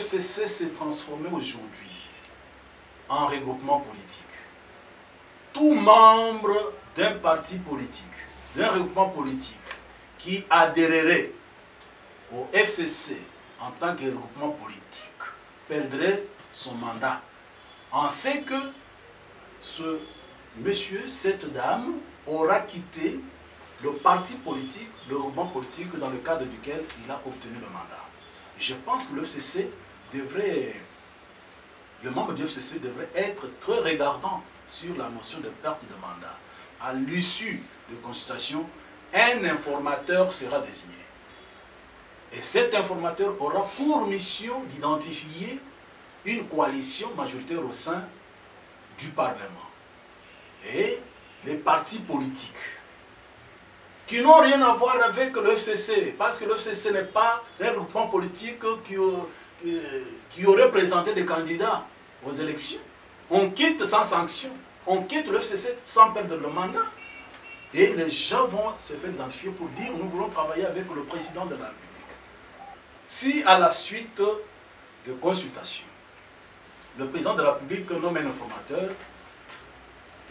FCC s'est transformé aujourd'hui en regroupement politique. Tout membre d'un parti politique, d'un regroupement politique qui adhérerait au FCC en tant que regroupement politique perdrait son mandat. On sait que ce monsieur, cette dame, aura quitté le parti politique, le regroupement politique dans le cadre duquel il a obtenu le mandat. Je pense que le FCC devrait, le membre du FCC devrait être très regardant sur la notion de perte de mandat. À l'issue de consultation, un informateur sera désigné. Et cet informateur aura pour mission d'identifier une coalition majoritaire au sein du Parlement. Et les partis politiques qui n'ont rien à voir avec le FCC, parce que le FCC n'est pas un groupement politique qui aurait présenté des candidats aux élections. On quitte sans sanction, on quitte le FCC sans perdre le mandat. Et les gens vont se faire identifier pour dire nous voulons travailler avec le président de la République. Si à la suite de consultations, le président de la République nomme un informateur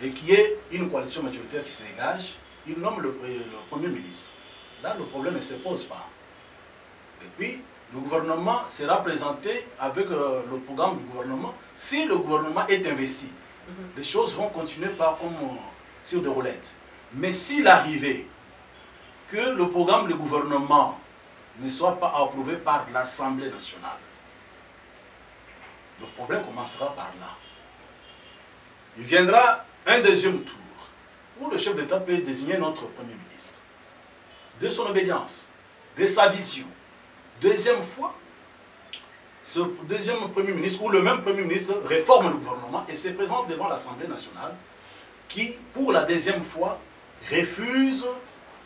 et qu'il y ait une coalition majoritaire qui se dégage, il nomme le Premier ministre. Là, le problème ne se pose pas. Et puis, le gouvernement sera présenté avec le programme du gouvernement. Si le gouvernement est investi, les choses vont continuer par comme sur des roulettes. Mais s'il arrivait que le programme du gouvernement ne soit pas approuvé par l'Assemblée nationale, le problème commencera par là. Il viendra un deuxième tour où le chef d'État peut désigner notre Premier ministre, de son obédience, de sa vision. Deuxième fois, ce deuxième Premier ministre ou le même Premier ministre réforme le gouvernement et se présente devant l'Assemblée nationale qui, pour la deuxième fois, refuse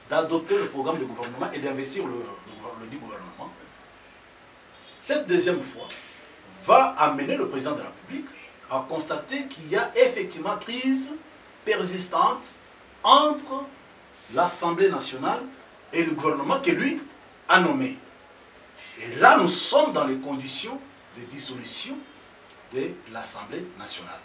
d'adopter le programme de gouvernement et d'investir le dit gouvernement. Cette deuxième fois va amener le président de la République à constater qu'il y a effectivement crise persistante entre l'Assemblée nationale et le gouvernement que lui a nommé. Et là, nous sommes dans les conditions de dissolution de l'Assemblée nationale.